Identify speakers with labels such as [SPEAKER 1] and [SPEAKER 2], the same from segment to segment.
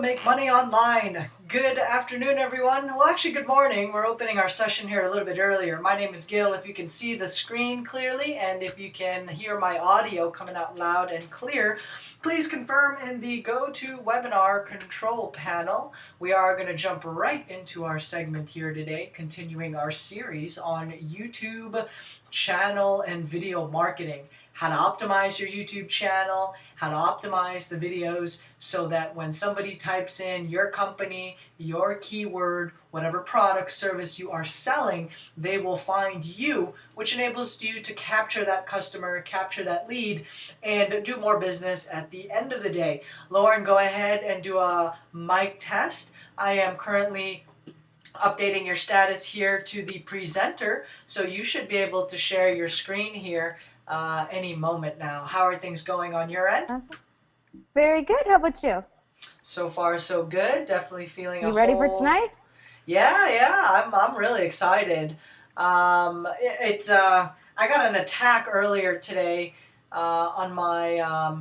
[SPEAKER 1] make money online. Good afternoon, everyone. Well, actually, good morning. We're opening our session here a little bit earlier. My name is Gil. If you can see the screen clearly and if you can hear my audio coming out loud and clear, please confirm in the GoToWebinar control panel. We are going to jump right into our segment here today, continuing our series on YouTube channel and video marketing. How to optimize your YouTube channel, how to optimize the videos so that when somebody types in your company, your keyword, whatever product, service you are selling, they will find you, which enables you to capture that customer, capture that lead, and do more business at the end of the day. Lauren, go ahead and do a mic test. I am currently updating your status here to the presenter, so you should be able to share your screen here any moment now. How are things going on your end?
[SPEAKER 2] Very good. How about you?
[SPEAKER 1] So far, so good. Definitely feeling
[SPEAKER 2] You ready for tonight?
[SPEAKER 1] Yeah. I'm really excited. I got an attack earlier today on my. I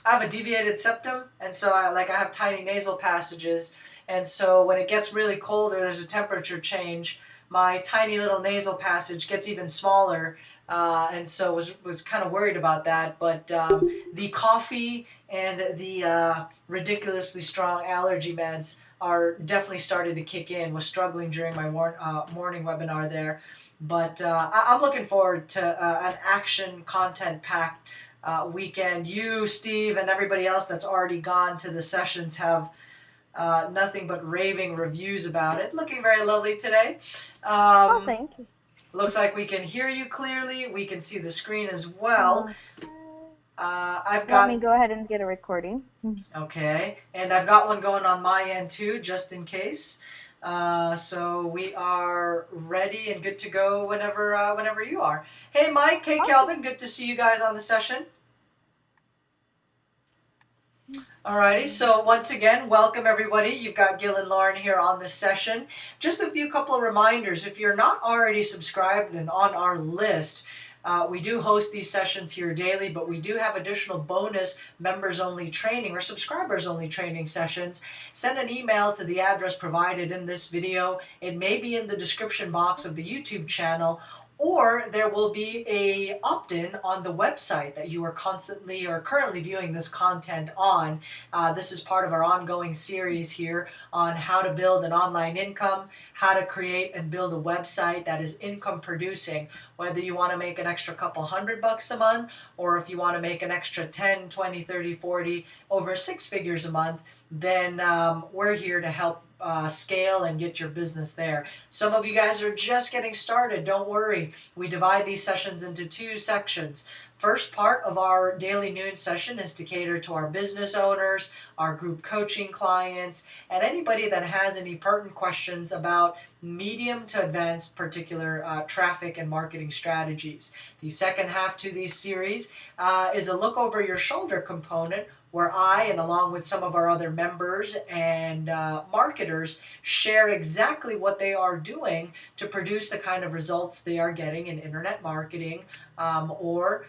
[SPEAKER 1] have a deviated septum, and so I have tiny nasal passages, and so when it gets really cold or there's a temperature change, my tiny little nasal passage gets even smaller. And so was kind of worried about that, but the coffee and the ridiculously strong allergy meds are definitely started to kick in. Was struggling during my morning webinar there, but I'm looking forward to an action content-packed weekend. You, Steve, and everybody else that's already gone to the sessions have nothing but raving reviews about it. Looking very lovely today.
[SPEAKER 2] Oh, thank you.
[SPEAKER 1] Looks like we can hear you clearly. We can see the screen as well.
[SPEAKER 2] Let me go ahead and get a recording.
[SPEAKER 1] Okay, and I've got one going on my end too, just in case. So we are ready and good to go whenever you are. Hey, Mike. Hey, Kelvin. Good to see you guys on the session. Alrighty, so once again, welcome everybody. You've got Gil and Lauren here on this session. Just a couple of reminders. If you're not already subscribed and on our list, we do host these sessions here daily, but we do have additional bonus members-only training or subscribers-only training sessions. Send an email to the address provided in this video. It may be in the description box of the YouTube channel, or there will be a opt-in on the website that you are constantly or currently viewing this content on. This is part of our ongoing series here on how to build an online income, how to create and build a website that is income producing, whether you want to make an extra couple $100 a month, or if you want to make an extra 10, 20, 30, 40, over 6 figures a month, then we're here to help scale and get your business there. Some of you guys are just getting started. Don't worry. We divide these sessions into 2 sections. First part of our daily noon session is to cater to our business owners, our group coaching clients, and anybody that has any pertinent questions about medium to advanced particular traffic and marketing strategies. The second half to these series is a look over your shoulder component, where I, and along with some of our other members and marketers, share exactly what they are doing to produce the kind of results they are getting in internet marketing, or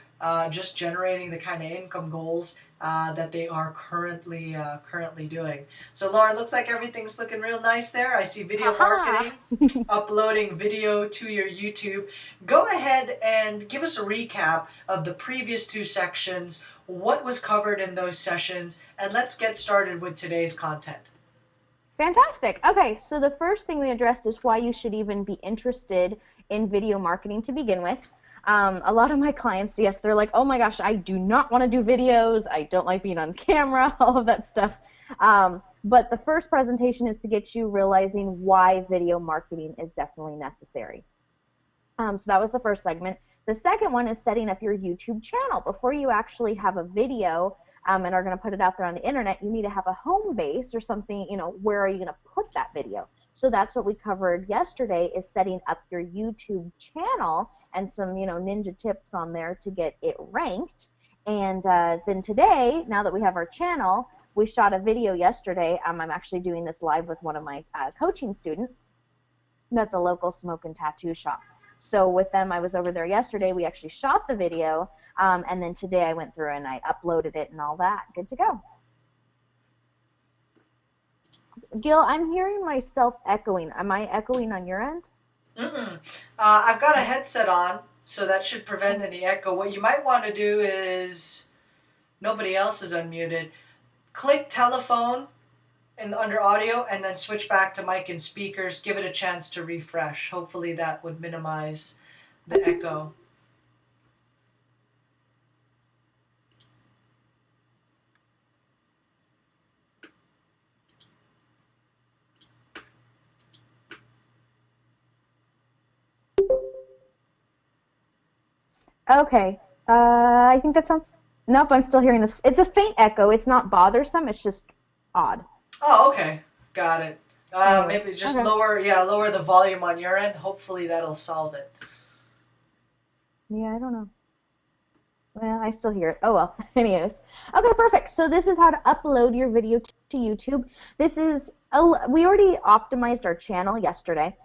[SPEAKER 1] just generating the kind of income goals that they are currently doing. So Lauren, looks like everything's looking real nice there. I see video marketing, uploading video to your YouTube. Go ahead and give us a recap of the previous 2 sections, what was covered in those sessions, and let's get started with today's content.
[SPEAKER 2] Fantastic. Okay, so the first thing we addressed is why you should even be interested in video marketing to begin with. A lot of my clients, yes, they're like, oh my gosh, I do not want to do videos, I don't like being on camera, all of that stuff. But the first presentation is to get you realizing why video marketing is definitely necessary. So that was the first segment. The second one is setting up your YouTube channel. Before you actually have a video and are going to put it out there on the internet, you need to have a home base or something, where are you going to put that video? So that's what we covered yesterday, is setting up your YouTube channel and some, ninja tips on there to get it ranked. And then today, now that we have our channel, we shot a video yesterday. I'm actually doing this live with one of my coaching students. That's a local smoke and tattoo shop. So with them, I was over there yesterday. We actually shot the video, and then today I went through and I uploaded it and all that. Good to go. Gil, I'm hearing myself echoing. Am I echoing on your end?
[SPEAKER 1] Mm-mm. I've got a headset on, so that should prevent any echo. What you might want to do is, nobody else is unmuted. Click telephone under audio and then switch back to mic and speakers. Give it a chance to refresh. Hopefully that would minimize the echo.
[SPEAKER 2] Okay. I think that sounds. Nope, I'm still hearing this. It's a faint echo. It's not bothersome. It's just odd.
[SPEAKER 1] Oh, okay. Got it.
[SPEAKER 2] Anyways,
[SPEAKER 1] Maybe just
[SPEAKER 2] okay.
[SPEAKER 1] lower the volume on your end. Hopefully that'll solve it.
[SPEAKER 2] Yeah, I don't know. Well, I still hear it. Oh well. Anyways. Okay, perfect. So this is how to upload your video to YouTube. This is we already optimized our channel yesterday.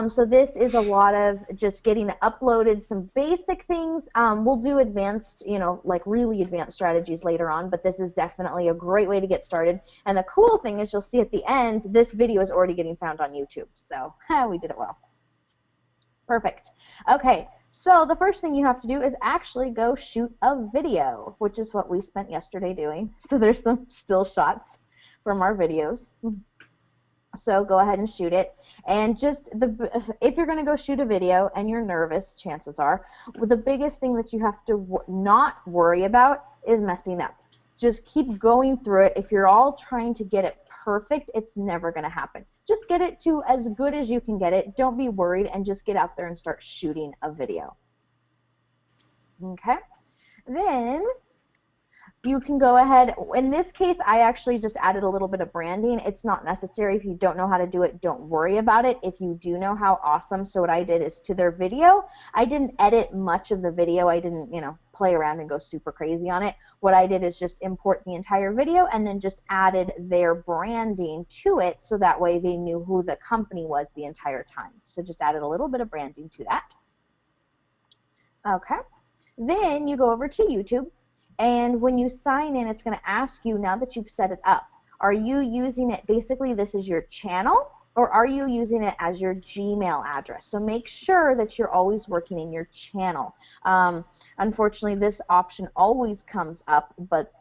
[SPEAKER 2] So this is a lot of just getting uploaded, some basic things. We'll do advanced, like really advanced strategies later on, but this is definitely a great way to get started. And the cool thing is you'll see at the end, this video is already getting found on YouTube. So we did it well. Perfect. Okay. So the first thing you have to do is actually go shoot a video, which is what we spent yesterday doing. So there's some still shots from our videos. So go ahead and shoot it. And just if you're going to go shoot a video and you're nervous, chances are, the biggest thing that you have to not worry about is messing up. Just keep going through it. If you're all trying to get it perfect, it's never going to happen. Just get it to as good as you can get it. Don't be worried and just get out there and start shooting a video. Okay? Then you can go ahead. In this case, I actually just added a little bit of branding. It's not necessary. If you don't know how to do it, don't worry about it. If you do know, how awesome. So what I did is to their video, I didn't edit much of the video. I didn't, play around and go super crazy on it. What I did is just import the entire video and then just added their branding to it so that way they knew who the company was the entire time. So just added a little bit of branding to that. Okay. Then you go over to YouTube. And when you sign in, it's going to ask you, now that you've set it up, are you using it, basically this is your channel, or are you using it as your Gmail address? So make sure that you're always working in your channel. Unfortunately, this option always comes up, but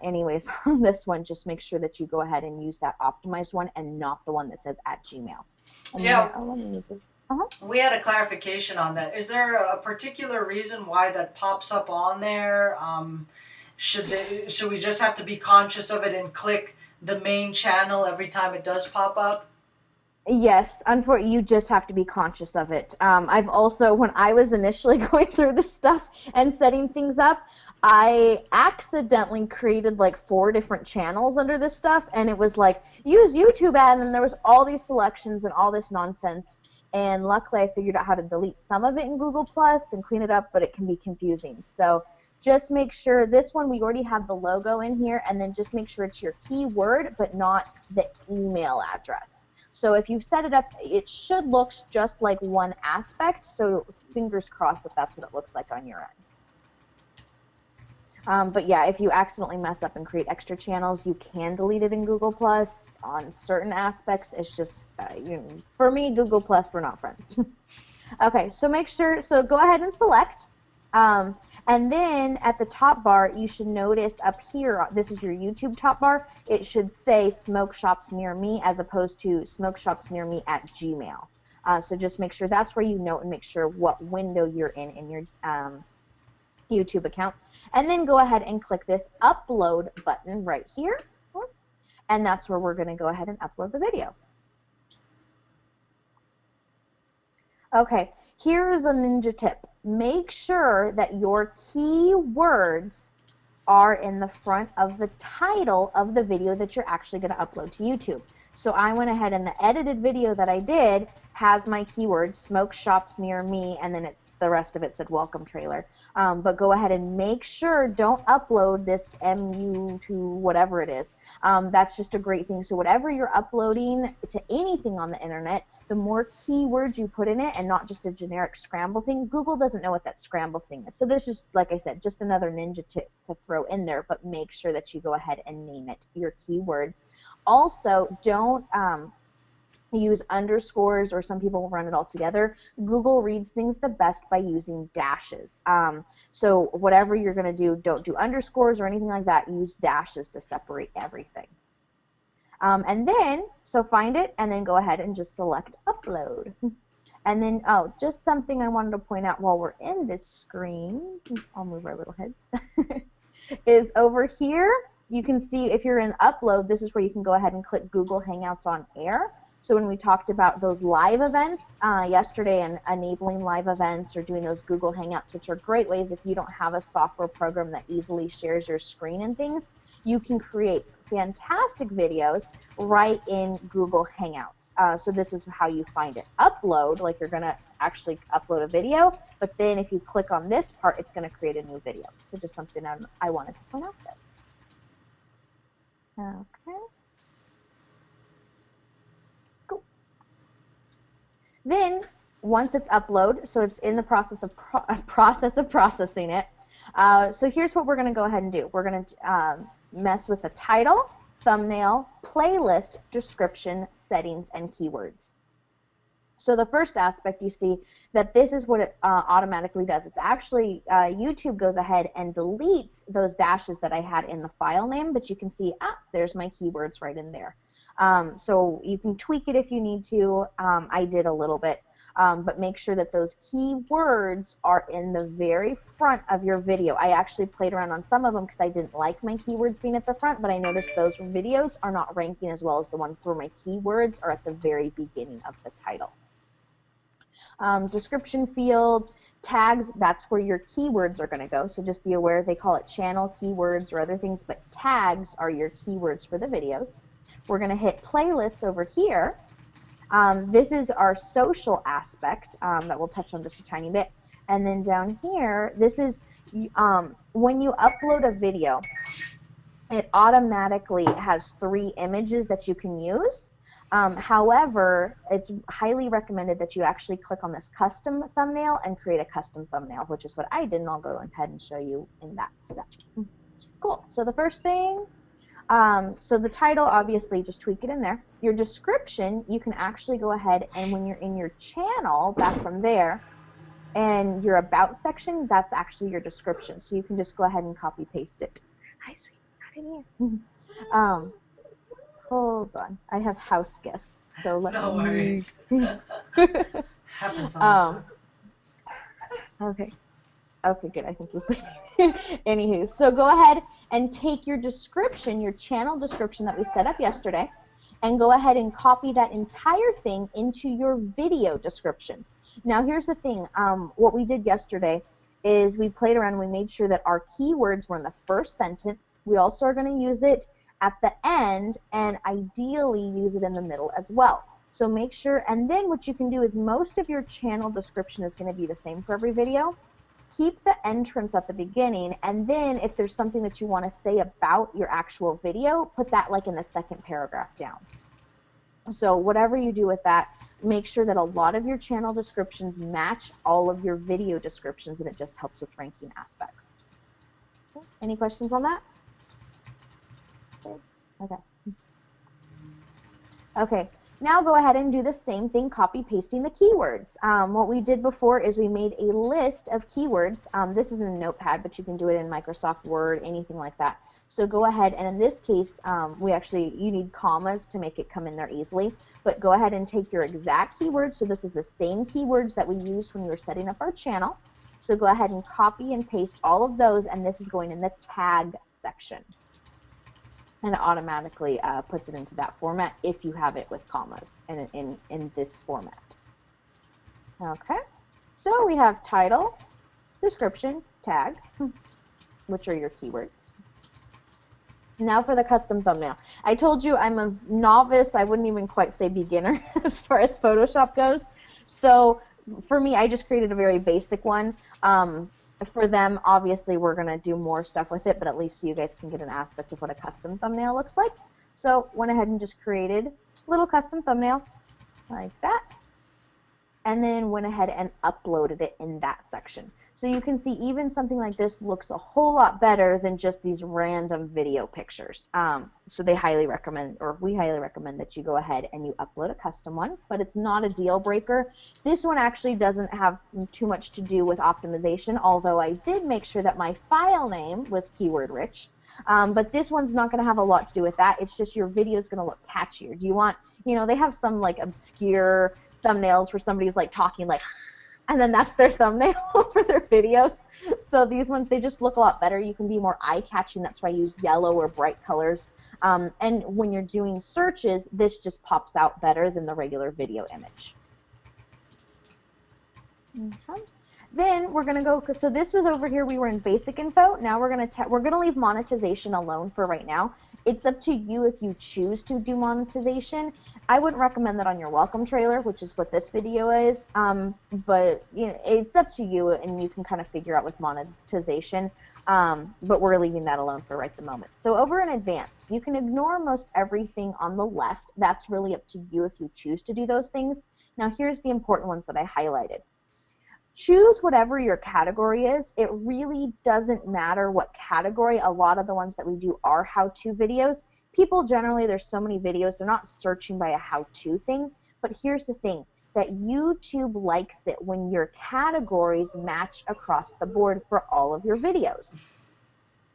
[SPEAKER 2] anyways, on this one, just make sure that you go ahead and use that optimized one and not the one that says @Gmail. And
[SPEAKER 1] Yeah.
[SPEAKER 2] let me move this.
[SPEAKER 1] We had a clarification on that. Is there a particular reason why that pops up on there? Should we just have to be conscious of it and click the main channel every time it does pop up?
[SPEAKER 2] Yes, unfortunately, you just have to be conscious of it. I've also, when I was initially going through this stuff and setting things up, I accidentally created like 4 different channels under this stuff, and it was like, use YouTube ad, and then there was all these selections and all this nonsense. And luckily, I figured out how to delete some of it in Google Plus and clean it up, but it can be confusing. So just make sure, this one we already have the logo in here, and then just make sure it's your keyword, but not the email address. So if you set it up, it should look just like one aspect, so fingers crossed that that's what it looks like on your end. But yeah, if you accidentally mess up and create extra channels, you can delete it in Google Plus. On certain aspects, it's just, for me, Google Plus, we're not friends. Okay, so make sure, so go ahead and select. And then at the top bar, you should notice up here, this is your YouTube top bar, it should say Smoke Shops Near Me as opposed to Smoke Shops Near Me @Gmail. So just make sure that's where you note and make sure what window you're in your YouTube account. And then go ahead and click this upload button right here. And that's where we're going to go ahead and upload the video. Okay, here's a ninja tip. Make sure that your keywords are in the front of the title of the video that you're actually going to upload to YouTube. So I went ahead and the edited video that I did has my keywords, smoke shops near me, and then it's the rest of it said welcome trailer. But go ahead and make sure, don't upload this MU to whatever it is. That's just a great thing. So whatever you're uploading to anything on the internet, the more keywords you put in it and not just a generic scramble thing. Google doesn't know what that scramble thing is. So this is, like I said, just another ninja tip to throw in there, but make sure that you go ahead and name it, your keywords. Also, don't use underscores, or some people will run it all together. Google reads things the best by using dashes. So whatever you're going to do, don't do underscores or anything like that. Use dashes to separate everything. And then, so find it, and then go ahead and just select upload. And then, oh, just something I wanted to point out while we're in this screen, I'll move our little heads, is over here, you can see if you're in upload, this is where you can go ahead and click Google Hangouts on Air. So when we talked about those live events yesterday and enabling live events or doing those Google Hangouts, which are great ways if you don't have a software program that easily shares your screen and things, you can create fantastic videos right in Google Hangouts. So this is how you find it. Upload, like you're going to actually upload a video, but then if you click on this part, it's going to create a new video. So just something I wanted to point out there. Okay. Then, once it's uploaded, so it's in the process of processing it. So here's what we're going to go ahead and do. We're going to mess with the title, thumbnail, playlist, description, settings, and keywords. So the first aspect, you see that this is what it automatically does. It's actually, YouTube goes ahead and deletes those dashes that I had in the file name, but you can see, there's my keywords right in there. So you can tweak it if you need to. I did a little bit, but make sure that those keywords are in the very front of your video. I actually played around on some of them because I didn't like my keywords being at the front, but I noticed those videos are not ranking as well as the ones where my keywords are at the very beginning of the title. Description field, tags, that's where your keywords are going to go. So just be aware they call it channel keywords or other things, but tags are your keywords for the videos. We're going to hit playlists over here. This is our social aspect that we'll touch on just a tiny bit. And then down here, this is when you upload a video, it automatically has 3 images that you can use. However, it's highly recommended that you actually click on this custom thumbnail and create a custom thumbnail, which is what I did, and I'll go ahead and show you in that step. Cool. So the first thing, so the title, obviously, just tweak it in there. Your description, you can actually go ahead and when you're in your channel, back from there, and your about section, that's actually your description. So you can just go ahead and copy paste it. Hi, sweetie, not in here. Hold on, I have house guests, so let
[SPEAKER 1] No
[SPEAKER 2] me.
[SPEAKER 1] worries. Happens all the time.
[SPEAKER 2] Okay. Okay, good. I think he's leaving. Anywho, so go ahead and take your description, your channel description that we set up yesterday, and go ahead and copy that entire thing into your video description. Now, here's the thing. What we did yesterday is we played around and we made sure that our keywords were in the first sentence. We also are going to use it at the end and ideally use it in the middle as well. So make sure, and then what you can do is most of your channel description is going to be the same for every video. Keep the entrance at the beginning, and then if there's something that you want to say about your actual video, put that like in the second paragraph down. So whatever you do with that, make sure that a lot of your channel descriptions match all of your video descriptions, and it just helps with ranking aspects. Okay. Any questions on that? Okay. Okay. Now go ahead and do the same thing, copy pasting the keywords. What we did before is we made a list of keywords. This is in Notepad, but you can do it in Microsoft Word, anything like that. So go ahead, and in this case, you need commas to make it come in there easily, but go ahead and take your exact keywords. So this is the same keywords that we used when we were setting up our channel. So go ahead and copy and paste all of those, and this is going in the tag section. And it automatically puts it into that format if you have it with commas and in this format. Okay, so we have title, description, tags, which are your keywords. Now for the custom thumbnail. I told you I'm a novice. I wouldn't even quite say beginner as far as Photoshop goes. So for me, I just created a very basic one. For them, obviously, we're going to do more stuff with it, but at least so you guys can get an aspect of what a custom thumbnail looks like. So went ahead and just created a little custom thumbnail like that, and then went ahead and uploaded it in that section. So you can see even something like this looks a whole lot better than just these random video pictures. So they highly recommend, or we highly recommend, that you go ahead and you upload a custom one, but it's not a deal breaker. This one actually doesn't have too much to do with optimization, although I did make sure that my file name was keyword rich. But this one's not going to have a lot to do with that. It's just your video is going to look catchier. Do you want, they have some like obscure thumbnails where somebody's like talking like, and then that's their thumbnail for their videos. So these ones, they just look a lot better. You can be more eye-catching. That's why I use yellow or bright colors. And when you're doing searches, this just pops out better than the regular video image. Okay. Then we're going to go, so this was over here, we were in basic info. Now we're going to leave monetization alone for right now. It's up to you if you choose to do monetization. I wouldn't recommend that on your welcome trailer, which is what this video is. But it's up to you, and you can kind of figure out with monetization. But we're leaving that alone for right the moment. So over in advanced, you can ignore most everything on the left. That's really up to you if you choose to do those things. Now here's the important ones that I highlighted. Choose whatever your category is. It really doesn't matter what category. A lot of the ones that we do are how-to videos. People generally, there's so many videos, they're not searching by a how-to thing. But here's the thing, that YouTube likes it when your categories match across the board for all of your videos.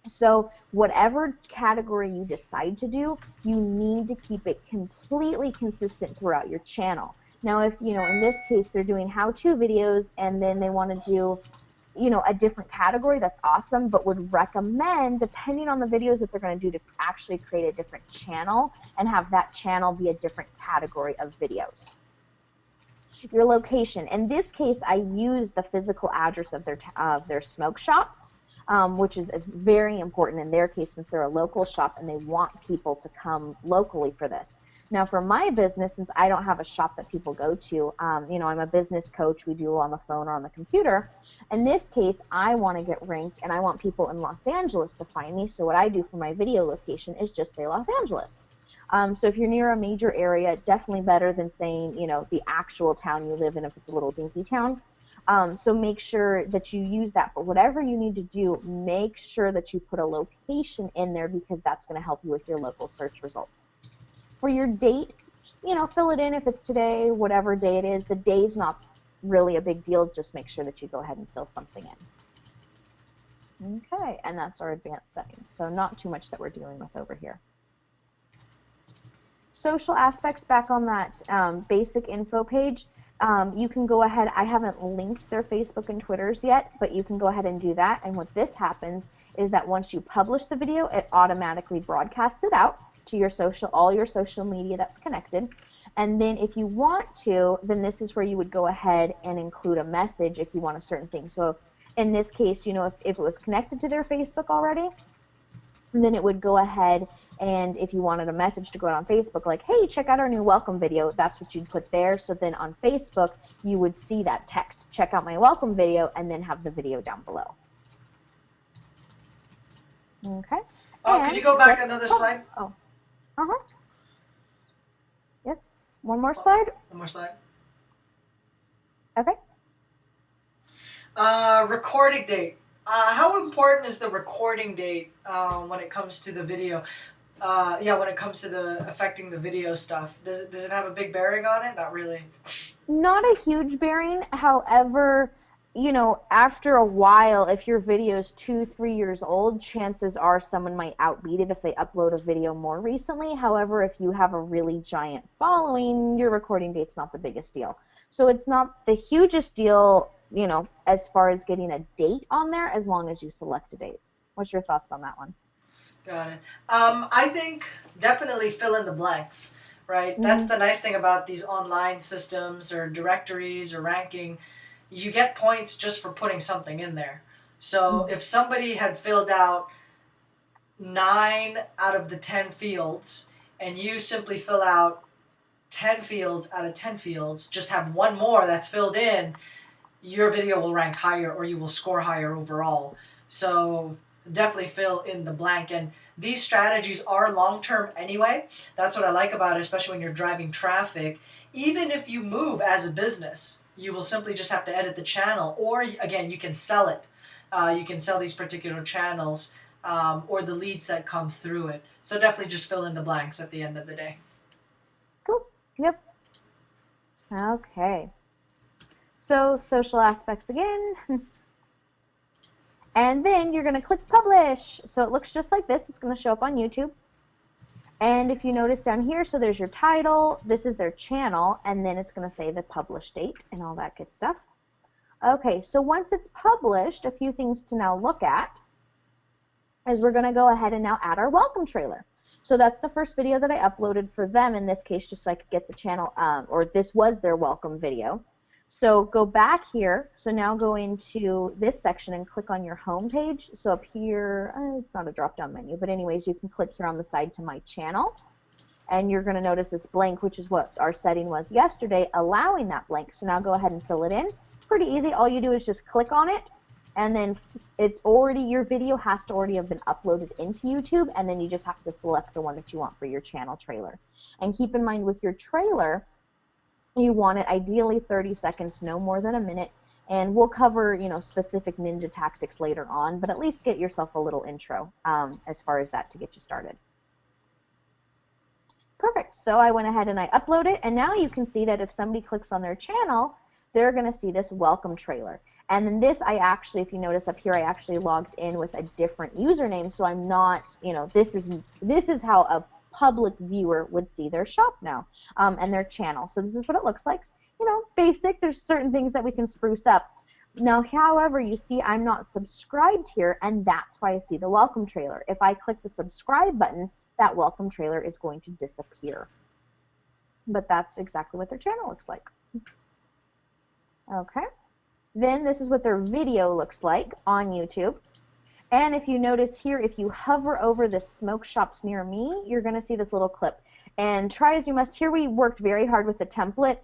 [SPEAKER 2] So whatever category you decide to do, you need to keep it completely consistent throughout your channel. Now, if, in this case, they're doing how-to videos and then they want to do, a different category, that's awesome, but would recommend, depending on the videos that they're going to do, to actually create a different channel and have that channel be a different category of videos. Your location. In this case, I used the physical address of their smoke shop, which is very important in their case since they're a local shop and they want people to come locally for this. Now for my business, since I don't have a shop that people go to, I'm a business coach, we do on the phone or on the computer. In this case, I want to get ranked and I want people in Los Angeles to find me. So what I do for my video location is just say Los Angeles. So if you're near a major area, definitely better than saying, the actual town you live in if it's a little dinky town. So make sure that you use that. But whatever you need to do, make sure that you put a location in there because that's going to help you with your local search results. For your date, fill it in if it's today, whatever day it is. The day's not really a big deal. Just make sure that you go ahead and fill something in. Okay, and that's our advanced settings. So not too much that we're dealing with over here. Social aspects, back on that basic info page. You can go ahead, I haven't linked their Facebook and Twitters yet, but you can go ahead and do that. And what this happens is that once you publish the video, it automatically broadcasts it out to all your social media that's connected. And then if you want to, then this is where you would go ahead and include a message if you want a certain thing. So in this case, if it was connected to their Facebook already, then it would go ahead, and if you wanted a message to go out on Facebook, like, hey, check out our new welcome video, that's what you'd put there. So then on Facebook, you would see that text, check out my welcome video, and then have the video down below. Okay.
[SPEAKER 1] Oh, could you go back another slide?
[SPEAKER 2] Oh. Uh-huh. Yes. One more slide?
[SPEAKER 1] One more slide.
[SPEAKER 2] Okay.
[SPEAKER 1] Recording date. How important is the recording date when it comes to the video? When it comes to affecting the video stuff. Does it have a big bearing on it? Not really.
[SPEAKER 2] Not a huge bearing. However, after a while, if your video is 2-3 years old, chances are someone might outbeat it if they upload a video more recently. However, if you have a really giant following, your recording date's not the biggest deal. So it's not the hugest deal, as far as getting a date on there, as long as you select a date. What's your thoughts on that one?
[SPEAKER 1] Got it. I think definitely fill in the blanks, right? Mm-hmm. That's the nice thing about these online systems or directories or ranking. You get points just for putting something in there. So if somebody had filled out 9 out of the 10 fields, and you simply fill out 10 fields out of 10 fields, just have one more that's filled in, your video will rank higher or you will score higher overall. So definitely fill in the blank. And these strategies are long-term anyway. That's what I like about it, especially when you're driving traffic. Even if you move as a business, you will simply just have to edit the channel, or again, you can sell it. You can sell these particular channels or the leads that come through it. So definitely just fill in the blanks at the end of the day.
[SPEAKER 2] Cool. Yep. Okay. So social aspects again. And then you're going to click publish. So it looks just like this. It's going to show up on YouTube. And if you notice down here, so there's your title, this is their channel, and then it's going to say the publish date and all that good stuff. Okay, so once it's published, a few things to now look at is we're going to go ahead and now add our welcome trailer. So that's the first video that I uploaded for them in this case, just so I could get the channel, or this was their welcome video. So go back here. So now go into this section and click on your home page. So up here, it's not a drop-down menu, but anyways, you can click here on the side to my channel. And you're going to notice this blank, which is what our setting was yesterday, allowing that blank. So now go ahead and fill it in. Pretty easy. All you do is just click on it, and then it's already, your video has to already have been uploaded into YouTube, and then you just have to select the one that you want for your channel trailer. And keep in mind with your trailer, you want it ideally 30 seconds, no more than a minute, and we'll cover, you know, specific ninja tactics later on, but at least get yourself a little intro as far as that to get you started. Perfect. So I went ahead and I upload it, and now you can see that if somebody clicks on their channel, they're going to see this welcome trailer. And then this, I actually, if you notice up here, I actually logged in with a different username, so I'm not, you know, this is how a public viewer would see their shop now and their channel. So this is what it looks like. You know, basic. There's certain things that we can spruce up. Now, however, you see I'm not subscribed here, and that's why I see the welcome trailer. If I click the subscribe button, that welcome trailer is going to disappear. But that's exactly what their channel looks like. Okay. Then this is what their video looks like on YouTube. And if you notice here, if you hover over the smoke shops near me, you're going to see this little clip. And try as you must. Here we worked very hard with the template.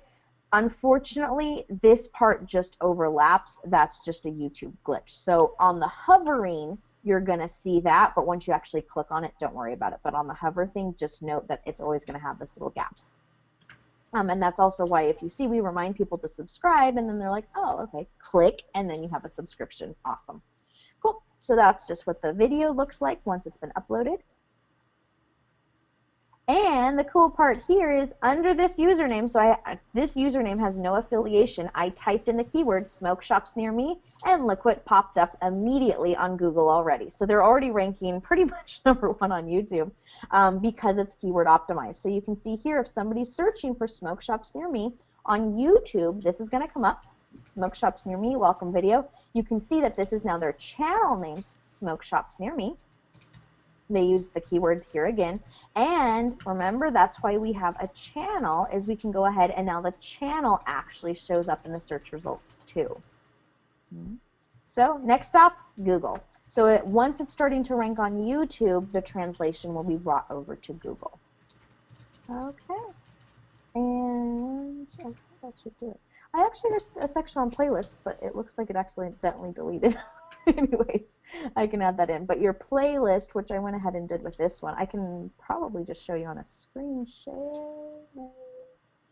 [SPEAKER 2] Unfortunately, this part just overlaps. That's just a YouTube glitch. So on the hovering, you're going to see that. But once you actually click on it, don't worry about it. But on the hover thing, just note that it's always going to have this little gap. And that's also why if you see, we remind people to subscribe, and then they're like, oh, okay, click, and then you have a subscription. Awesome. Cool. So that's just what the video looks like once it's been uploaded. And the cool part here is under this username, so this username has no affiliation. I typed in the keyword smoke shops near me, and look what popped up immediately on Google already. So they're already ranking pretty much #1 on YouTube because it's keyword optimized. So you can see here if somebody's searching for smoke shops near me on YouTube, this is going to come up. Smoke shops near me, welcome video. You can see that this is now their channel name, smoke shops near me. They use the keyword here again. And remember, that's why we have a channel, is we can go ahead and now the channel actually shows up in the search results too. So next stop, Google. So once it's starting to rank on YouTube, the translation will be brought over to Google. Okay. And I think that should do it. I actually had a section on playlists, but it looks like it accidentally deleted. Anyways, I can add that in. But your playlist, which I went ahead and did with this one, I can probably just show you on a screen share.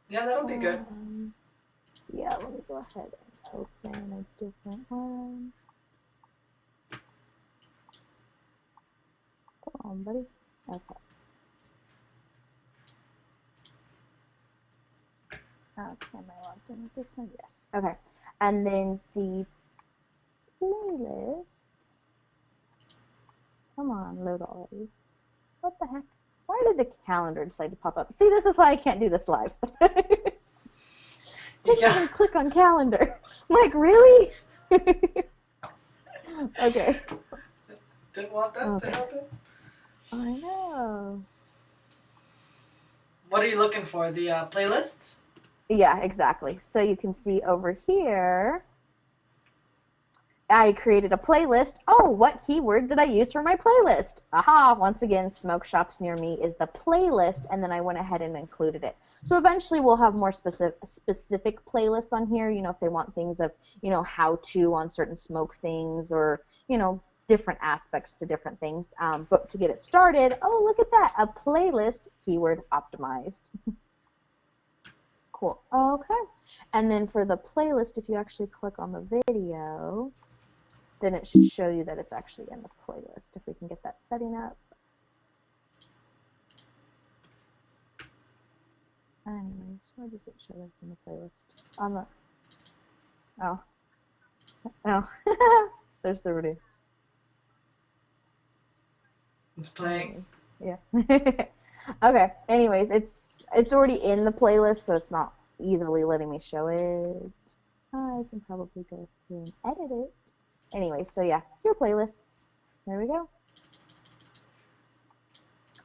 [SPEAKER 1] Yeah, that'll be good.
[SPEAKER 2] Yeah, let me go ahead and open a different one. Come on, buddy. Okay. Okay, am I logged in with this one? Yes. Okay. And then the playlist. Come on, load already. What the heck? Why did the calendar decide to pop up? See, this is why I can't do this live. Didn't even click on calendar. I'm like, really? Okay.
[SPEAKER 1] Didn't want that to happen?
[SPEAKER 2] I know.
[SPEAKER 1] What are you looking for? The playlists?
[SPEAKER 2] Yeah, exactly. So you can see over here, I created a playlist. Oh, what keyword did I use for my playlist? Aha, once again, Smoke Shops Near Me is the playlist, and then I went ahead and included it. So eventually we'll have more specific playlists on here, you know, if they want things of, you know, how to on certain smoke things or, you know, different aspects to different things. But to get it started, oh, look at that, a playlist, keyword optimized. Cool. Okay. And then for the playlist, if you actually click on the video, then it should show you that it's actually in the playlist. If we can get that setting up. Anyways, where does it show that it's in the playlist? On the, oh, oh, there's the video.
[SPEAKER 1] It's playing.
[SPEAKER 2] Yeah. Okay. Anyways, it's already in the playlist, so it's not easily letting me show it. I can probably go through and edit it. Anyways, so yeah, your playlists. There we go.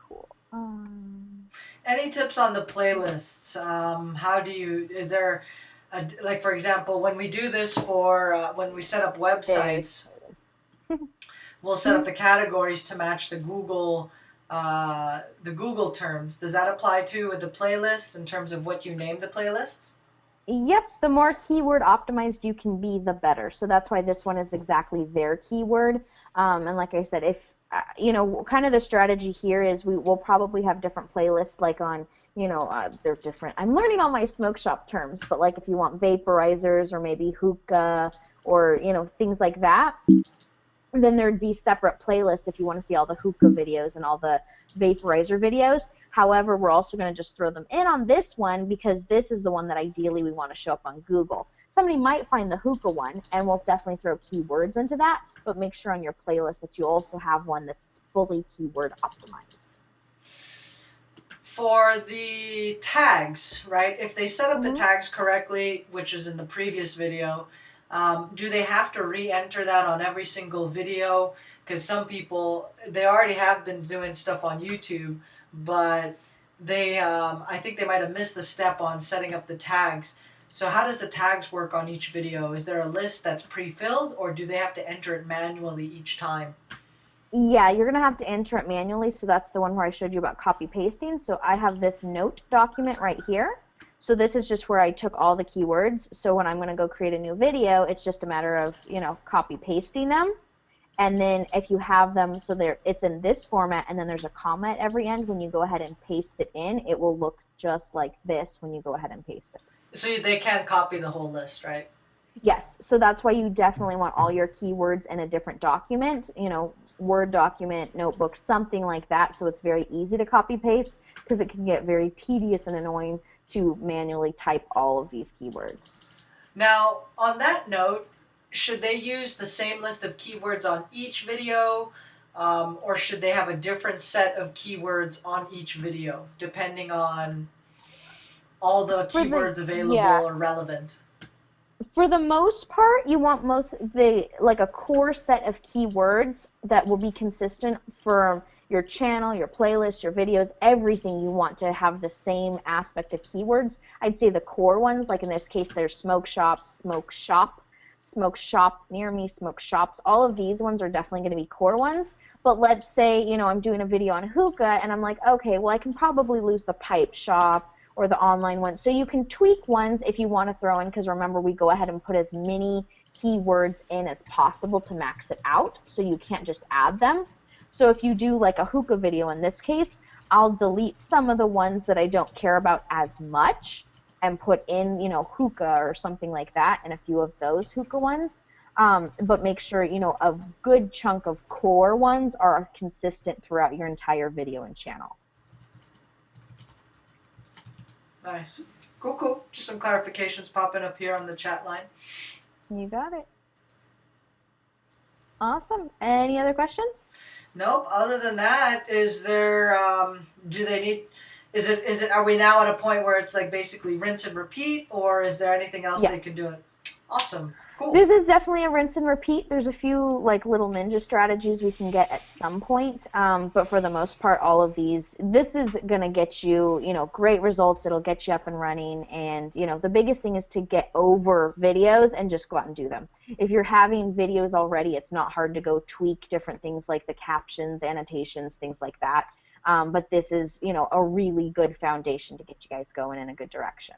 [SPEAKER 2] Cool.
[SPEAKER 1] Any tips on the playlists? How do you, is there, like for example, when we do this for, when we set up websites, we'll set up the categories to match the Google terms. Does that apply to with the playlists in terms of what you name the playlists?
[SPEAKER 2] Yep, the more keyword optimized you can be, the better. So that's why this one is exactly their keyword. And like I said, if you know, kind of the strategy here is we'll probably have different playlists, like on, you know, they're different. I'm learning all my smoke shop terms, but like if you want vaporizers or maybe hookah or, you know, things like that, then there'd be separate playlists if you want to see all the hookah videos and all the vaporizer videos. However, we're also going to just throw them in on this one because this is the one that ideally we want to show up on Google. Somebody might find the hookah one, and we'll definitely throw keywords into that, but make sure on your playlist that you also have one that's fully keyword optimized.
[SPEAKER 1] For the tags, right? If they set up the tags correctly, which is in the previous video, do they have to re-enter that on every single video? Because some people, they already have been doing stuff on YouTube, but they, I think they might have missed the step on setting up the tags. So how does the tags work on each video? Is there a list that's pre-filled, or do they have to enter it manually each time?
[SPEAKER 2] Yeah, you're going to have to enter it manually, so that's the one where I showed you about copy pasting. So I have this note document right here. So this is just where I took all the keywords. So when I'm going to go create a new video, it's just a matter of, you know, copy pasting them. And then if you have them, so it's in this format, and then there's a comma at every end. When you go ahead and paste it in, it will look just like this when you go ahead and paste it.
[SPEAKER 1] So they can't copy the whole list, right?
[SPEAKER 2] Yes. So that's why you definitely want all your keywords in a different document, you know, Word document, notebook, something like that. So it's very easy to copy paste, because it can get very tedious and annoying to manually type all of these keywords.
[SPEAKER 1] Now, on that note, should they use the same list of keywords on each video, or should they have a different set of keywords on each video, depending on all the keywords available or relevant?
[SPEAKER 2] For the most part, you want like a core set of keywords that will be consistent for your channel, your playlist, your videos, everything. You want to have the same aspect of keywords. I'd say the core ones, like in this case, there's smoke shop, smoke shop near me, smoke shops. All of these ones are definitely going to be core ones. But let's say, you know, I'm doing a video on hookah, and I'm like, okay, well, I can probably lose the pipe shop or the online one. So you can tweak ones if you want to throw in, because remember, we go ahead and put as many keywords in as possible to max it out, so you can't just add them. So if you do like a hookah video in this case, I'll delete some of the ones that I don't care about as much and put in, you know, hookah or something like that, and a few of those hookah ones. But make sure, you know, a good chunk of core ones are consistent throughout your entire video and channel.
[SPEAKER 1] Nice. Cool, cool. Just some clarifications popping up here on the chat line.
[SPEAKER 2] You got it. Awesome. Any other questions?
[SPEAKER 1] Nope. Other than that, is there, do they need, are we now at a point where it's like basically rinse and repeat, or is there anything else they can do? Awesome. Cool.
[SPEAKER 2] This is definitely a rinse and repeat. There's a few like little ninja strategies we can get at some point, but for the most part, all of these, this is gonna get you, great results. It'll get you up and running, and the biggest thing is to get over videos and just go out and do them. If you're having videos already, it's not hard to go tweak different things like the captions, annotations, things like that. But this is, a really good foundation to get you guys going in a good direction.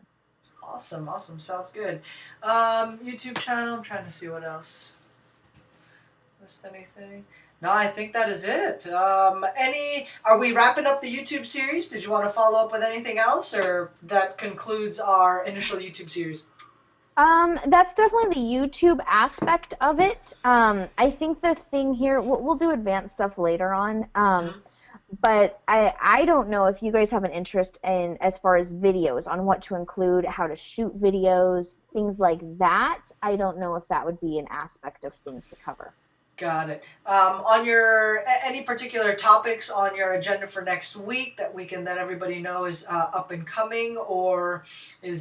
[SPEAKER 1] Awesome, awesome. Sounds good. YouTube channel. I'm trying to see what else. Missed anything? No, I think that is it. Are we wrapping up the YouTube series? Did you want to follow up with anything else, or that concludes our initial YouTube series?
[SPEAKER 2] That's definitely the YouTube aspect of it. I think the thing here, we'll do advanced stuff later on. But I don't know if you guys have an interest in as far as videos on what to include, how to shoot videos, things like that. I don't know if that would be an aspect of things to cover.
[SPEAKER 1] Got it. On your any particular topics on your agenda for next week that we can let everybody know is up and coming, or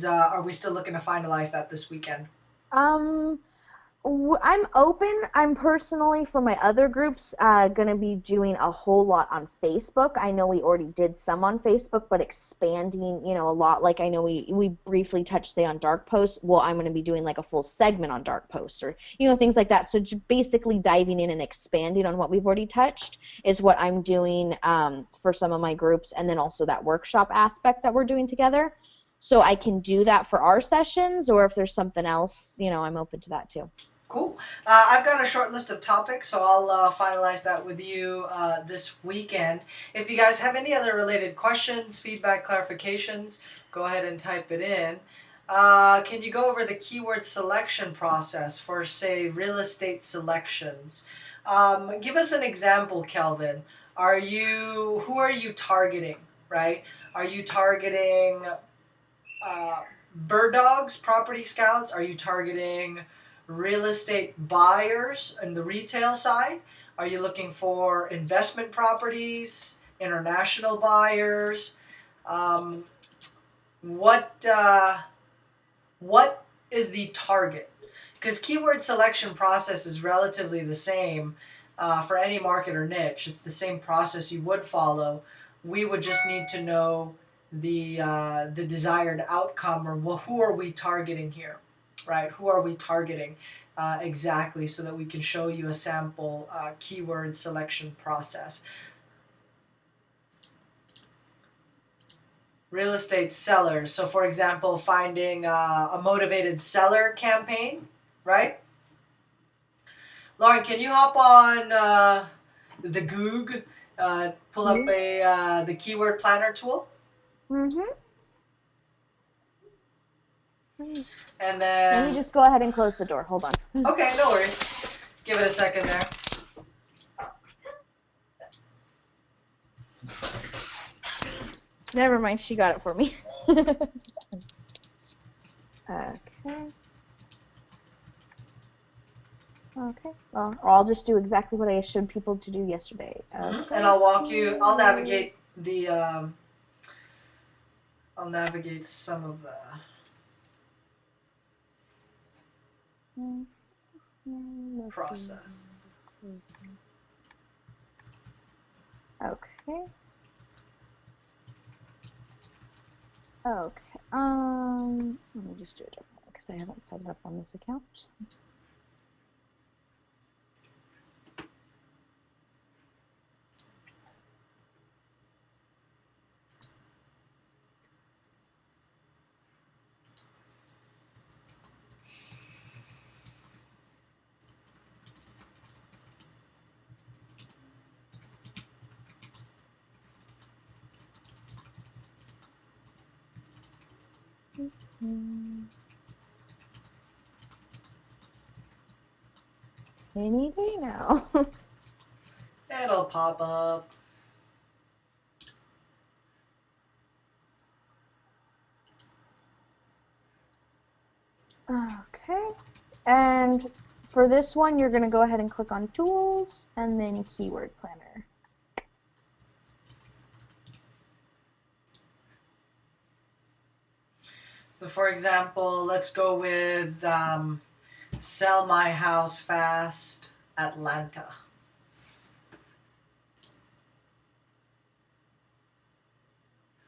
[SPEAKER 1] are we still looking to finalize that this weekend?
[SPEAKER 2] Um, I'm open. I'm personally, for my other groups, going to be doing a whole lot on Facebook. I know we already did some on Facebook, but expanding, a lot. Like I know we briefly touched, say, on dark posts. Well, I'm going to be doing like a full segment on dark posts, or, things like that. So basically diving in and expanding on what we've already touched is what I'm doing for some of my groups. And then also that workshop aspect that we're doing together. So I can do that for our sessions, or if there's something else, I'm open to that too.
[SPEAKER 1] Cool. I've got a short list of topics, so I'll finalize that with you this weekend. If you guys have any other related questions, feedback, clarifications, go ahead and type it in. Can you go over the keyword selection process for, say, real estate selections? Give us an example, Kelvin. Who are you targeting, right? Are you targeting bird dogs, property scouts? Are you targeting real estate buyers in the retail side? Are you looking for investment properties, international buyers? What is the target? Because keyword selection process is relatively the same for any market or niche. It's the same process you would follow. We would just need to know the desired outcome, or who are we targeting here, right? Who are we targeting exactly, so that we can show you a sample keyword selection process. Real estate sellers. So for example, finding a motivated seller campaign, right? Lauren, can you hop on the Goog, pull up the keyword planner tool?
[SPEAKER 2] Mm-hmm.
[SPEAKER 1] And then...
[SPEAKER 2] Let me just go ahead and close the door. Hold on.
[SPEAKER 1] Okay, no worries. Give it a second there.
[SPEAKER 2] Never mind, she got it for me. Okay. Okay. Well, or I'll just do exactly what I showed people to do yesterday. Okay.
[SPEAKER 1] And I'll navigate I'll navigate some of the... process.
[SPEAKER 2] Okay. Okay. Let me just do it differently because I haven't set it up on this account. Any day now.
[SPEAKER 1] It'll pop up.
[SPEAKER 2] Okay. And for this one, you're going to go ahead and click on Tools and then Keyword Planner.
[SPEAKER 1] So for example, let's go with Sell my house fast, Atlanta.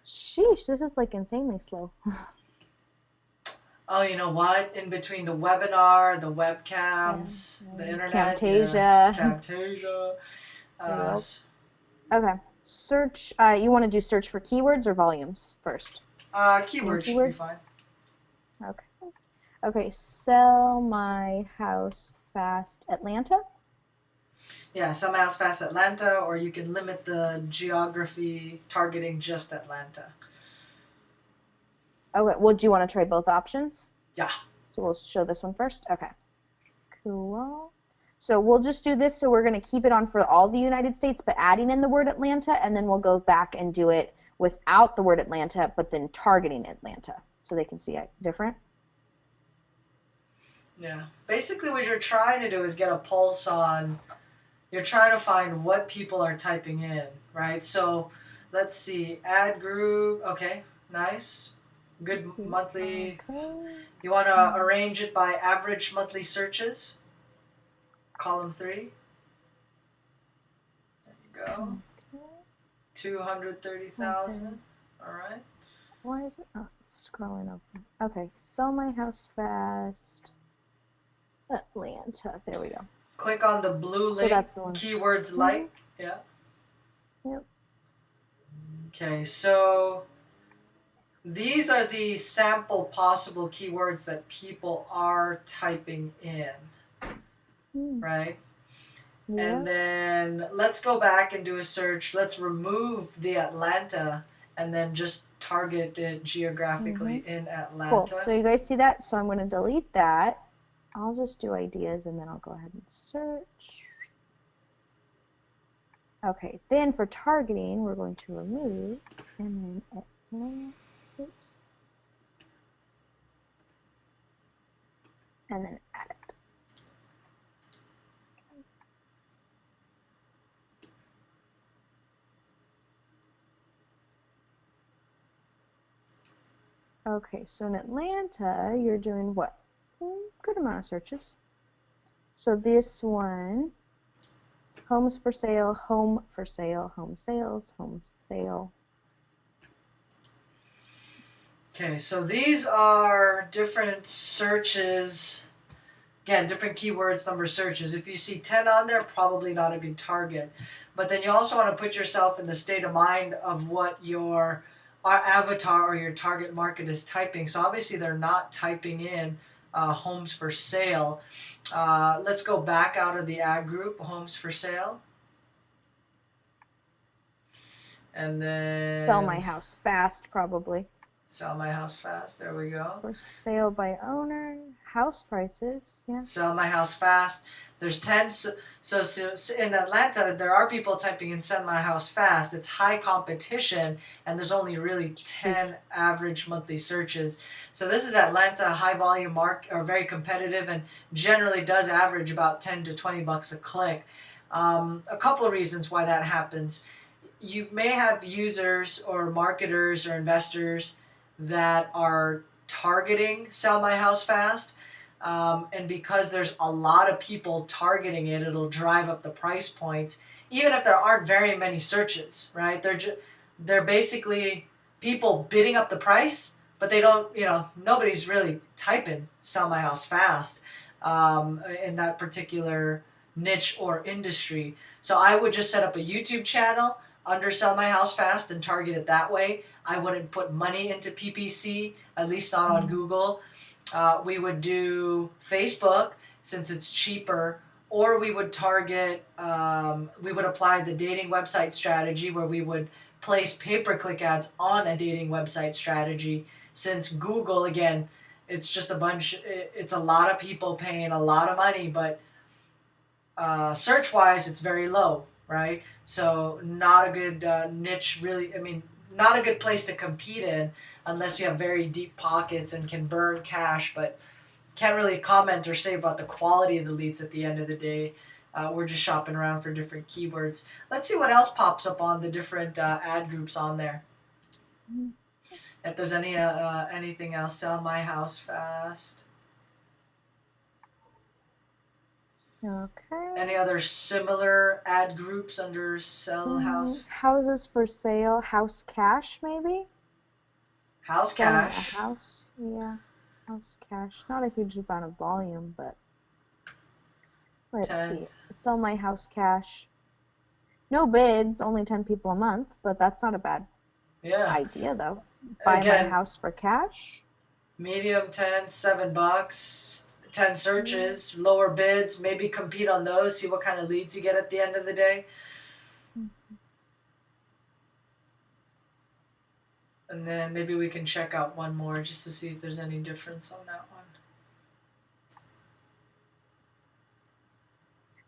[SPEAKER 2] Sheesh, this is like insanely slow.
[SPEAKER 1] Oh, you know what? In between the webinar, the webcams, the internet,
[SPEAKER 2] Camtasia.
[SPEAKER 1] Camtasia. Uh,
[SPEAKER 2] Yep. Okay. Search. You want to do search for keywords or volumes first?
[SPEAKER 1] keywords should be
[SPEAKER 2] Keywords.
[SPEAKER 1] fine.
[SPEAKER 2] Okay. Okay. Sell my house fast, Atlanta.
[SPEAKER 1] Yeah, sell my house fast, Atlanta, or you can limit the geography targeting just Atlanta.
[SPEAKER 2] Okay. Well, do you want to try both options?
[SPEAKER 1] Yeah.
[SPEAKER 2] So we'll show this one first. Okay. Cool. So we'll just do this. So we're going to keep it on for all the United States, but adding in the word Atlanta, and then we'll go back and do it without the word Atlanta, but then targeting Atlanta so they can see it different.
[SPEAKER 1] Yeah. Basically, what you're trying to do is get a pulse on, you're trying to find what people are typing in, right? So let's see, ad group. Okay, nice. Good monthly.
[SPEAKER 2] Okay.
[SPEAKER 1] You want to arrange it by average monthly searches. Column 3. There you go. 230,000.
[SPEAKER 2] Okay.
[SPEAKER 1] All right.
[SPEAKER 2] Why is it? Oh, it's scrolling up. Okay. Sell my house fast. Atlanta. There we go.
[SPEAKER 1] Click on the blue link.
[SPEAKER 2] So that's the one.
[SPEAKER 1] Keywords like. Yeah.
[SPEAKER 2] Yep.
[SPEAKER 1] Okay, so these are the sample possible keywords that people are typing in, right?
[SPEAKER 2] Yeah.
[SPEAKER 1] And then let's go back and do a search. Let's remove the Atlanta and then just target it geographically in Atlanta.
[SPEAKER 2] Cool. So you guys see that? So I'm going to delete that. I'll just do ideas and then I'll go ahead and search. Okay, then for targeting, we're going to remove and then oops. And then add it. Okay, so in Atlanta, you're doing what? Good amount of searches. So this one, homes for sale, home for sale, home sales, home sale.
[SPEAKER 1] Okay, so these are different searches. Again, different keywords, number of searches. If you see 10 on there, probably not a good target. But then you also want to put yourself in the state of mind of what your avatar or your target market is typing. So obviously they're not typing in homes for sale. Let's go back out of the ad group, homes for sale. And then
[SPEAKER 2] Sell my house fast, probably.
[SPEAKER 1] Sell my house fast. There we go.
[SPEAKER 2] For sale by owner, house prices. Yeah.
[SPEAKER 1] Sell my house fast. There's 10. So in Atlanta, there are people typing in sell my house fast. It's high competition, and there's only really 10 average monthly searches. So this is Atlanta, high volume market, or very competitive, and generally does average about 10 to 20 bucks a click. A couple of reasons why that happens. You may have users or marketers or investors that are targeting sell my house fast, and because there's a lot of people targeting it, it'll drive up the price points even if there aren't very many searches, right? They're basically people bidding up the price, but they don't, nobody's really typing sell my house fast in that particular niche or industry. So I would just set up a YouTube channel under sell my house fast and target it that way. I wouldn't put money into PPC, at least not on Google. We would do Facebook since it's cheaper, or we would target, we would apply the dating website strategy where we would place pay-per-click ads on a dating website strategy. Since Google, again, it's just it's a lot of people paying a lot of money, but search-wise, it's very low, right? So not a good niche, really. I mean, not a good place to compete in unless you have very deep pockets and can burn cash, but can't really comment or say about the quality of the leads at the end of the day. We're just shopping around for different keywords. Let's see what else pops up on the different ad groups on there. If there's anything else, sell my house fast.
[SPEAKER 2] Okay.
[SPEAKER 1] Any other similar ad groups under sell house?
[SPEAKER 2] Houses for sale, house cash maybe?
[SPEAKER 1] House
[SPEAKER 2] Selling a
[SPEAKER 1] cash.
[SPEAKER 2] house. Yeah. House cash. Not a huge amount of volume, but let's
[SPEAKER 1] 10.
[SPEAKER 2] see. Sell my house cash. No bids, only 10 people a month, but that's not a bad
[SPEAKER 1] Yeah.
[SPEAKER 2] idea though. Buy my
[SPEAKER 1] Again,
[SPEAKER 2] house for cash.
[SPEAKER 1] medium 10, $7, 10
[SPEAKER 2] Mm,
[SPEAKER 1] searches, lower bids, maybe compete on those, see what kind of leads you get at the end of the day. And then maybe we can check out one more just to see if there's any difference on that one.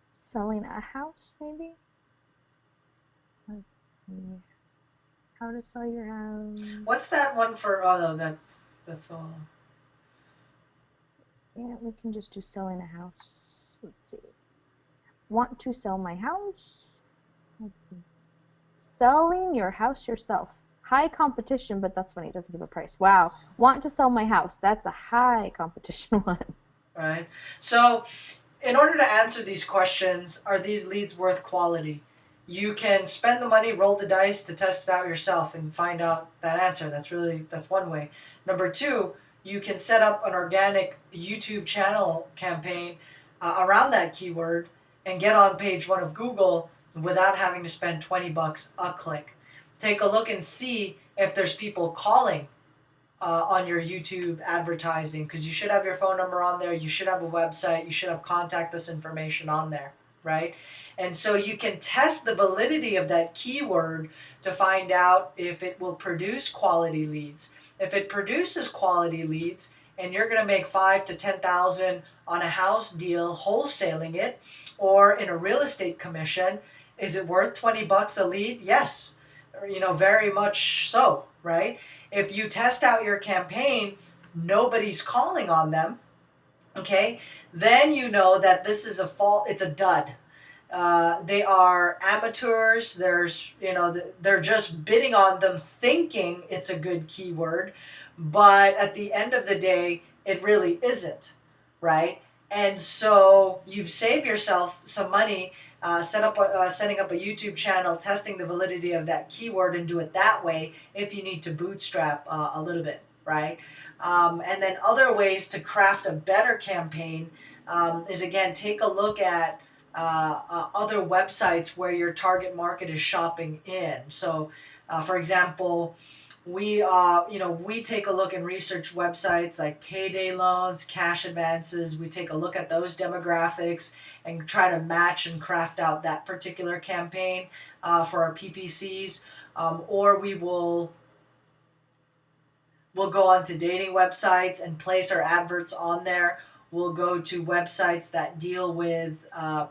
[SPEAKER 2] Selling a house maybe? Let's see. How to sell your house.
[SPEAKER 1] What's that one for? Oh, no, that's all.
[SPEAKER 2] Yeah, we can just do selling a house. Let's see. Want to sell my house? Let's see. Selling your house yourself. High competition, but that's when he doesn't give a price. Wow. Want to sell my house. That's a high competition one.
[SPEAKER 1] Right? So, in order to answer these questions, are these leads worth quality? You can spend the money, roll the dice to test it out yourself and find out that answer. That's one way. Number two, you can set up an organic YouTube channel campaign around that keyword and get on page one of Google without having to spend $20 a click. Take a look and see if there's people calling on your YouTube advertising, because you should have your phone number on there, you should have a website, you should have contact us information on there, right? And so you can test the validity of that keyword to find out if it will produce quality leads. If it produces quality leads and you're going to make 5 to 10,000 on a house deal wholesaling it or in a real estate commission, is it worth $20 a lead? Yes. Very much so, right? If you test out your campaign, nobody's calling on them, okay? Then you know that this is it's a dud. They are amateurs. They're just bidding on them thinking it's a good keyword, but at the end of the day, it really isn't, right? And so you've saved yourself some money setting up a YouTube channel, testing the validity of that keyword, and do it that way if you need to bootstrap a little bit, right? And then other ways to craft a better campaign is, again, take a look at other websites where your target market is shopping in. So, for example, we take a look and research websites like payday loans, cash advances. We take a look at those demographics and try to match and craft out that particular campaign for our PPCs. Or we'll go onto dating websites and place our adverts on there. We'll go to websites that deal with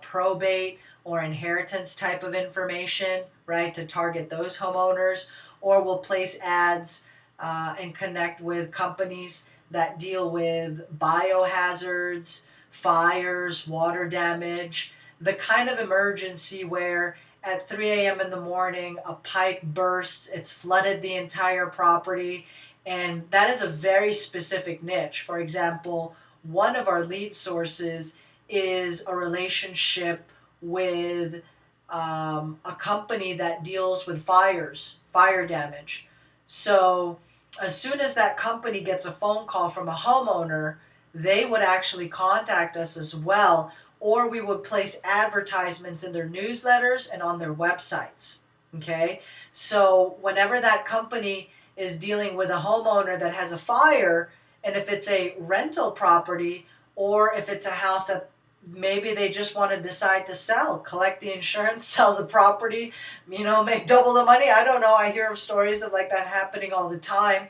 [SPEAKER 1] probate or inheritance type of information, right, to target those homeowners. Or we'll place ads and connect with companies that deal with biohazards, fires, water damage, the kind of emergency where at 3 a.m. in the morning a pipe bursts, it's flooded the entire property, and that is a very specific niche. For example, one of our lead sources is a relationship with a company that deals with fire damage. So as soon as that company gets a phone call from a homeowner, they would actually contact us as well, or we would place advertisements in their newsletters and on their websites. Okay? So whenever that company is dealing with a homeowner that has a fire, and if it's a rental property or if it's a house that maybe they just want to decide to sell, collect the insurance, sell the property, make double the money. I don't know. I hear of stories of like that happening all the time.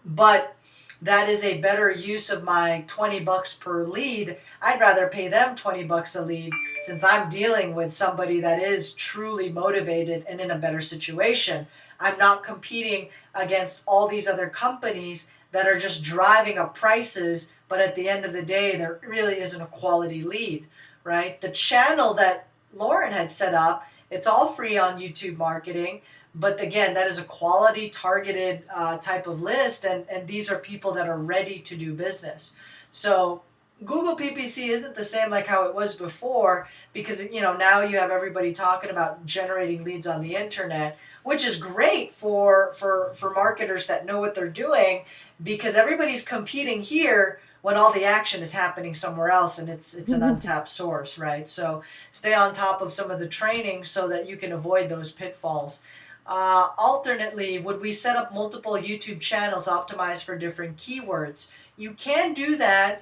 [SPEAKER 1] But that is a better use of my $20 per lead. I'd rather pay them $20 a lead since I'm dealing with somebody that is truly motivated and in a better situation. I'm not competing against all these other companies that are just driving up prices, but at the end of the day, there really isn't a quality lead, right? The channel that Lauren had set up, it's all free on YouTube Marketing, but again, that is a quality targeted type of list, and these are people that are ready to do business. So Google PPC isn't the same like how it was before, because now you have everybody talking about generating leads on the internet, which is great for marketers that know what they're doing, because everybody's competing here when all the action is happening somewhere else, and it's an untapped source, right? So stay on top of some of the training so that you can avoid those pitfalls. Alternately, would we set up multiple YouTube channels optimized for different keywords? You can do that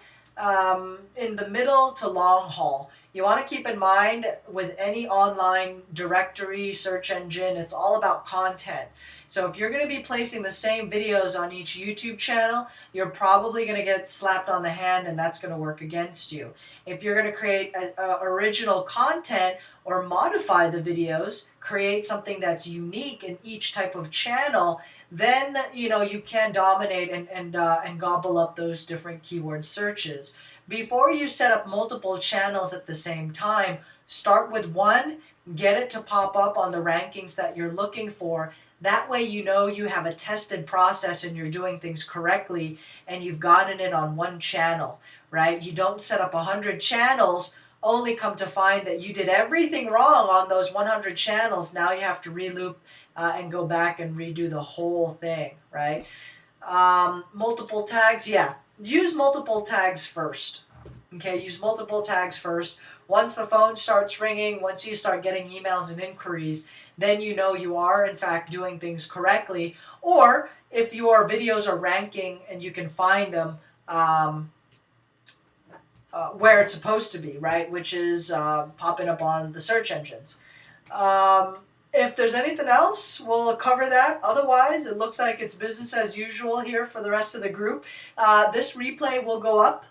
[SPEAKER 1] in the middle to long haul. You want to keep in mind with any online directory search engine, it's all about content. So if you're going to be placing the same videos on each YouTube channel, you're probably going to get slapped on the hand, and that's going to work against you. If you're going to create original content or modify the videos, create something that's unique in each type of channel, then you can dominate and gobble up those different keyword searches. Before you set up multiple channels at the same time, start with one, get it to pop up on the rankings that you're looking for. That way you have a tested process and you're doing things correctly, and you've gotten it on one channel, right? You don't set up 100 channels, only come to find that you did everything wrong on those 100 channels. Now you have to reloop and go back and redo the whole thing, right? Multiple tags, yeah. Use multiple tags first. Okay, use multiple tags first. Once the phone starts ringing, once you start getting emails and inquiries, then you are in fact doing things correctly. Or if your videos are ranking and you can find them where it's supposed to be, right? Which is popping up on the search engines. If there's anything else, we'll cover that. Otherwise, it looks like it's business as usual here for the rest of the group. This replay will go up.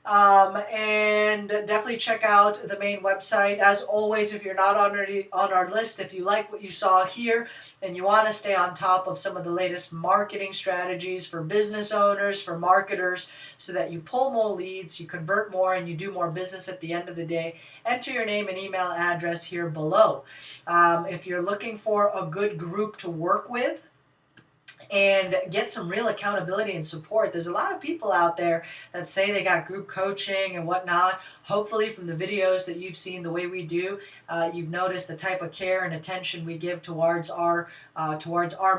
[SPEAKER 1] And definitely check out the main website. As always, if you're not already on our list, if you like what you saw here and you want to stay on top of some of the latest marketing strategies for business owners, for marketers, so that you pull more leads, you convert more, and you do more business at the end of the day, enter your name and email address here below. If you're looking for a good group to work with and get some real accountability and support. There's a lot of people out there that say they got group coaching and whatnot. Hopefully from the videos that you've seen the way we do, you've noticed the type of care and attention we give towards our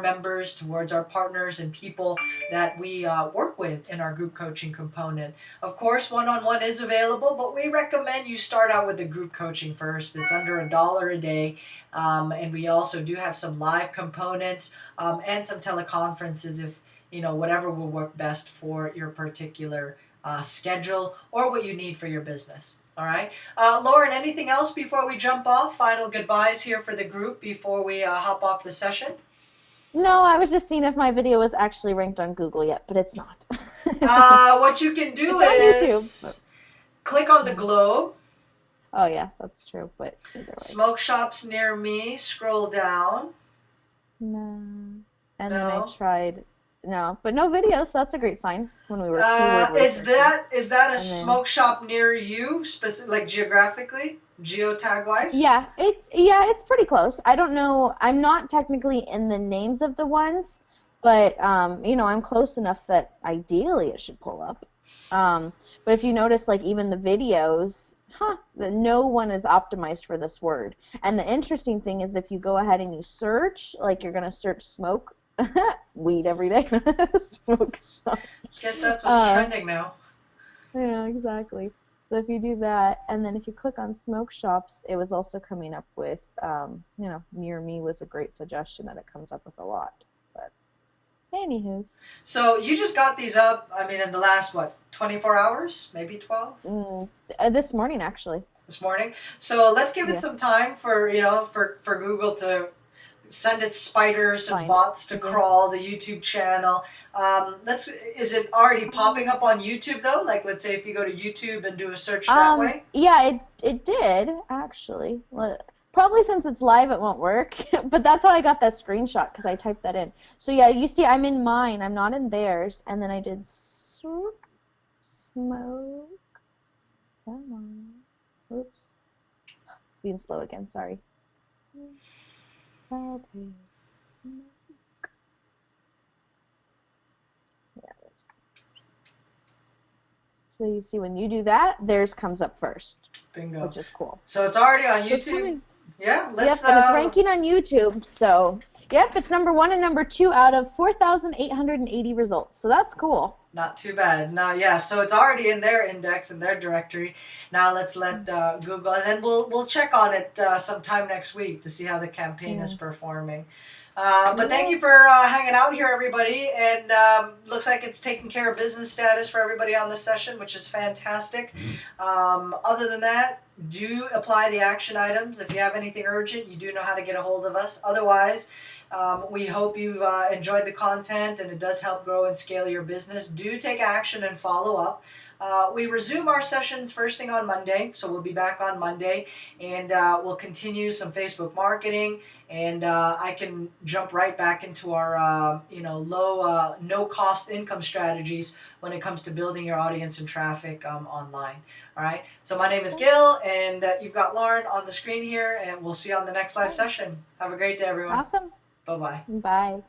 [SPEAKER 1] members, towards our partners and people that we work with in our group coaching component. Of course, one-on-one is available, but we recommend you start out with the group coaching first. It's under $1 a day. And we also do have some live components and some teleconferences if, whatever will work best for your particular schedule or what you need for your business. All right. Lauren, anything else before we jump off? Final goodbyes here for the group before we hop off the session?
[SPEAKER 2] No, I was just seeing if my video was actually ranked on Google yet, but it's not.
[SPEAKER 1] What you can do is click on the globe.
[SPEAKER 2] Oh yeah, that's true, but either way.
[SPEAKER 1] Smoke shops near me, scroll down.
[SPEAKER 2] No. And then I tried, no, but no videos, so that's a great sign when we were
[SPEAKER 1] is that a smoke shop near you, like geographically, geotag wise?
[SPEAKER 2] Yeah, it's pretty close. I don't know, I'm not technically in the names of the ones, but I'm close enough that ideally it should pull up. But if you notice, like even the videos, no one is optimized for this word. And the interesting thing is if you go ahead and you search, like you're going to search smoke, weed every day, smoke shop.
[SPEAKER 1] Guess that's what's trending now.
[SPEAKER 2] Yeah, exactly. So if you do that, and then if you click on smoke shops, it was also coming up with, near me was a great suggestion that it comes up with a lot. But anywho's.
[SPEAKER 1] So you just got these up, in the last, 24 hours? Maybe 12?
[SPEAKER 2] This morning, actually.
[SPEAKER 1] This morning? So let's give it some time for Google to send its spiders and bots to crawl the YouTube channel. Is it already popping up on YouTube, though? Like, let's say if you go to YouTube and do a search that way?
[SPEAKER 2] Yeah, it did, actually. Probably since it's live, it won't work. But that's how I got that screenshot, because I typed that in. So yeah, you see, I'm in mine. I'm not in theirs. And then I did smoke. Come on. Oops. It's being slow again. Sorry. Okay. Smoke. Yeah, there's So you see when you do that, theirs comes up first,
[SPEAKER 1] Bingo.
[SPEAKER 2] which is cool.
[SPEAKER 1] So it's already on
[SPEAKER 2] So it's
[SPEAKER 1] YouTube.
[SPEAKER 2] coming.
[SPEAKER 1] Yeah,
[SPEAKER 2] Yep,
[SPEAKER 1] let's.
[SPEAKER 2] and it's ranking on YouTube. So, yep, it's number 1 and number 2 out of 4,880 results. So that's cool.
[SPEAKER 1] Not too bad. Now, yeah, so it's already in their index, in their directory. Now let's let Google, and then we'll check on it sometime next week to see how the campaign is performing. But thank you for hanging out here, everybody. And looks like it's taking care of business status for everybody on this session, which is fantastic. Other than that, do apply the action items. If you have anything urgent, you do know how to get a hold of us. Otherwise, we hope you've enjoyed the content and it does help grow and scale your business. Do take action and follow up. We resume our sessions first thing on Monday, so we'll be back on Monday, and we'll continue some Facebook marketing, and I can jump right back into our low no cost income strategies when it comes to building your audience and traffic online. All right, so my name is Gil, and you've got Lauren on the screen here, and we'll see you on the next live session. Have a great day, everyone.
[SPEAKER 2] Awesome.
[SPEAKER 1] Bye-bye.
[SPEAKER 2] Bye.